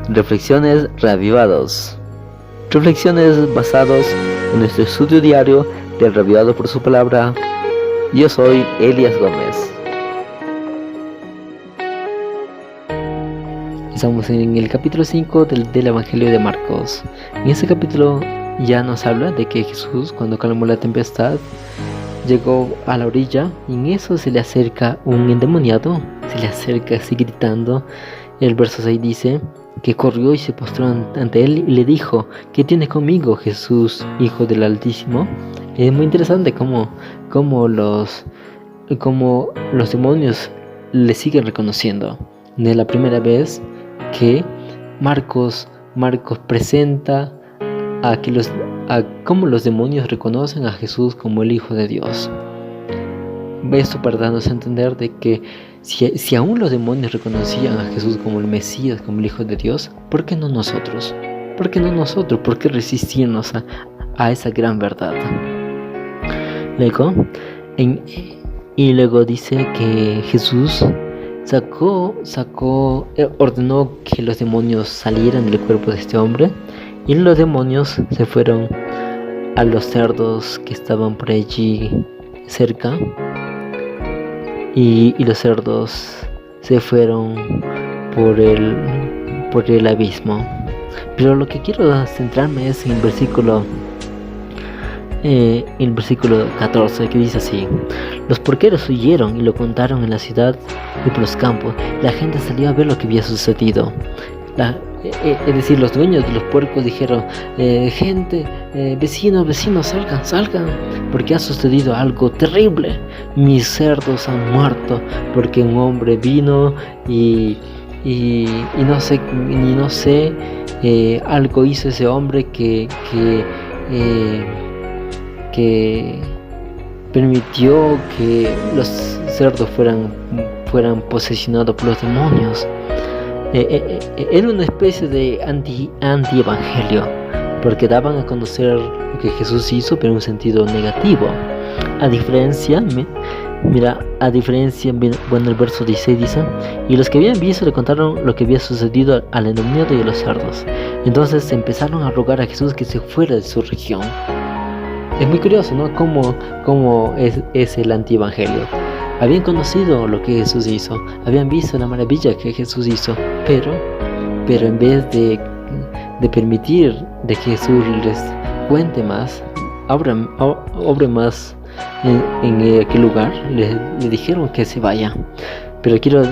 Reflexiones Reavivados. Reflexiones basados en nuestro estudio diario del Reavivado por su palabra. Yo soy Elias Gómez. Estamos en el capítulo 5 del Evangelio de Marcos. En este capítulo ya nos habla de que Jesús, cuando calmó la tempestad, llegó a la orilla y en eso se le acerca un endemoniado, se le acerca así gritando. El verso 6 dice que corrió y se postró ante él y le dijo: ¿qué tienes conmigo, Jesús, Hijo del Altísimo? Es muy interesante cómo los demonios le siguen reconociendo. No es la primera vez que Marcos presenta a cómo los demonios reconocen a Jesús como el Hijo de Dios. Esto para darnos a entender de que si aún los demonios reconocían a Jesús como el Mesías, como el Hijo de Dios, ¿por qué no nosotros? ¿Por qué no nosotros? ¿Por qué resistirnos a esa gran verdad? Luego dice que Jesús ordenó que los demonios salieran del cuerpo de este hombre, y los demonios se fueron a los cerdos que estaban por allí cerca, y los cerdos se fueron por el abismo. Pero lo que quiero centrarme es en el versículo 14, que dice así: los porqueros huyeron y lo contaron en la ciudad y por los campos. La gente salió a ver lo que había sucedido. Es decir, los dueños de los puercos dijeron: gente, vecinos, salgan, porque ha sucedido algo terrible. Mis cerdos han muerto porque un hombre vino y no sé, algo hizo ese hombre que permitió que los cerdos fueran posesionados por los demonios. Era una especie de anti-evangelio, porque daban a conocer lo que Jesús hizo, pero en un sentido negativo. A diferencia, el verso 16 dice: y los que habían visto le contaron lo que había sucedido al endemoniado y a los cerdos. Entonces empezaron a rogar a Jesús que se fuera de su región. Es muy curioso, ¿no? Cómo es el antievangelio. Habían conocido lo que Jesús hizo, habían visto la maravilla que Jesús hizo, pero en vez de permitir de que Jesús les cuente más, obre más en aquel lugar, le dijeron que se vaya. Pero quiero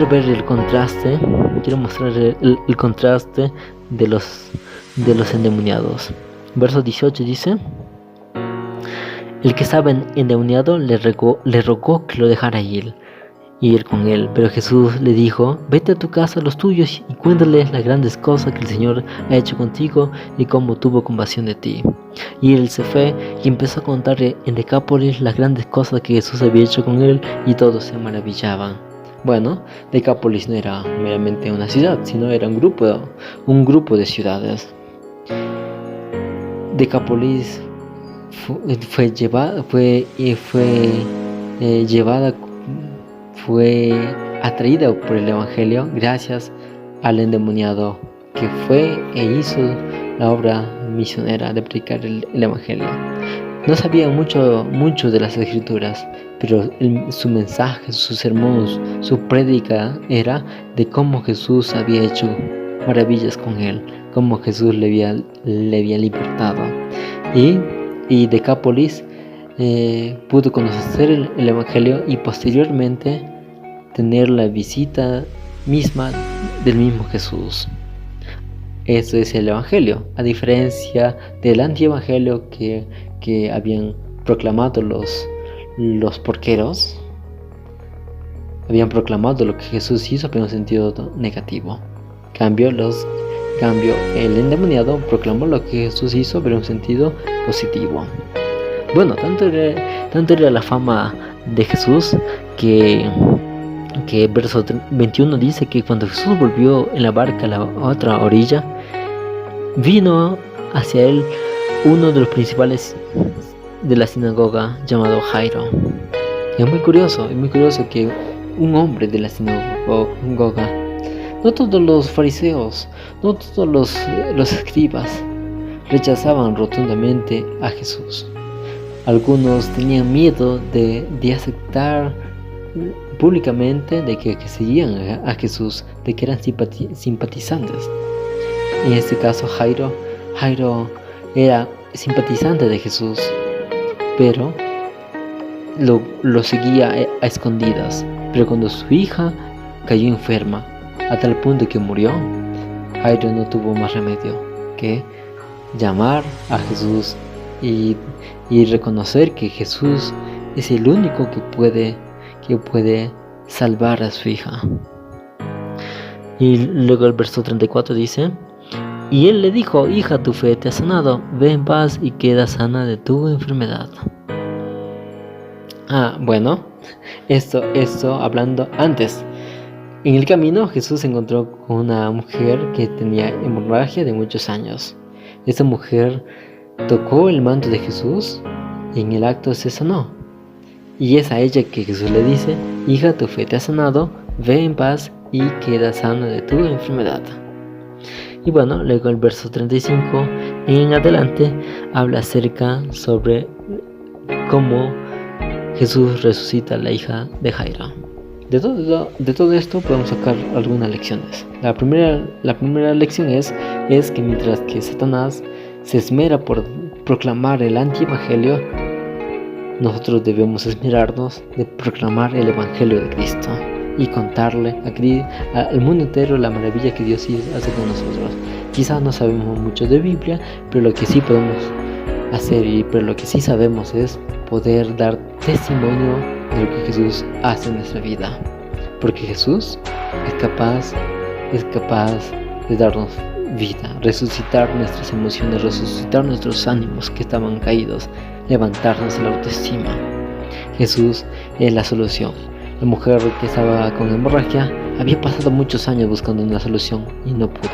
ver el contraste, quiero mostrar el contraste de los endemoniados. Verso 18 dice: el que estaba endemoniado le rogó que lo dejara ir con él, pero Jesús le dijo: vete a tu casa a los tuyos y cuéntales las grandes cosas que el Señor ha hecho contigo y cómo tuvo compasión de ti. Y él se fue y empezó a contarle en Decápolis las grandes cosas que Jesús había hecho con él, y todos se maravillaban. Bueno, Decápolis no era meramente una ciudad, sino era un grupo de ciudades. Decápolis fue atraída por el Evangelio gracias al endemoniado que fue e hizo la obra misionera de predicar el Evangelio. No sabía mucho de las Escrituras, pero su mensaje, su sermón, su prédica era de cómo Jesús había hecho maravillas con él, cómo Jesús le había libertado. Y Decápolis pudo conocer el Evangelio y posteriormente tener la visita misma del mismo Jesús. Eso es el Evangelio, a diferencia del antievangelio que habían proclamado los porqueros. Habían proclamado lo que Jesús hizo, pero en un sentido negativo. Cambio el endemoniado proclamó lo que Jesús hizo, pero en un sentido positivo. Bueno, tanto era la fama de Jesús que verso 21 dice que cuando Jesús volvió en la barca a la otra orilla, vino hacia él uno de los principales de la sinagoga, llamado Jairo. Es muy curioso que un hombre de la sinagoga No todos los fariseos, no todos los escribas rechazaban rotundamente a Jesús. Algunos tenían miedo de aceptar públicamente de que seguían a Jesús, de que eran simpatizantes. En este caso Jairo era simpatizante de Jesús, pero lo seguía a escondidas. Pero cuando su hija cayó enferma a tal punto que murió, Jairo no tuvo más remedio que llamar a Jesús y reconocer que Jesús es el único que puede salvar a su hija. Y luego el verso 34 dice: y él le dijo: hija, tu fe te ha sanado, ve en paz y queda sana de tu enfermedad. Bueno, esto hablando antes. En el camino Jesús se encontró con una mujer que tenía hemorragia de muchos años. Esta mujer tocó el manto de Jesús y en el acto se sanó. Y es a ella que Jesús le dice: hija, tu fe te ha sanado, ve en paz y queda sana de tu enfermedad. Y bueno, luego el verso 35 en adelante habla acerca sobre cómo Jesús resucita a la hija de Jairo. De todo esto podemos sacar algunas lecciones. La primera lección es que mientras que Satanás se esmera por proclamar el antievangelio, nosotros debemos esmerarnos de proclamar el evangelio de Cristo y contarle al mundo entero la maravilla que Dios hace con nosotros. Quizás no sabemos mucho de Biblia, pero lo que sí podemos hacer pero lo que sí sabemos es poder dar testimonio de lo que Jesús hace en nuestra vida, porque Jesús es capaz de darnos vida, resucitar nuestras emociones, resucitar nuestros ánimos que estaban caídos, levantarnos la autoestima. Jesús es la solución. La mujer que estaba con hemorragia había pasado muchos años buscando una solución y no pudo,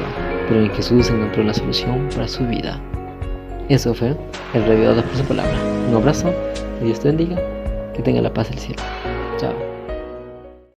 pero en Jesús encontró la solución para su vida. Eso fue el Revidados por su palabra. Un abrazo, que Dios te bendiga, que tenga la paz del cielo.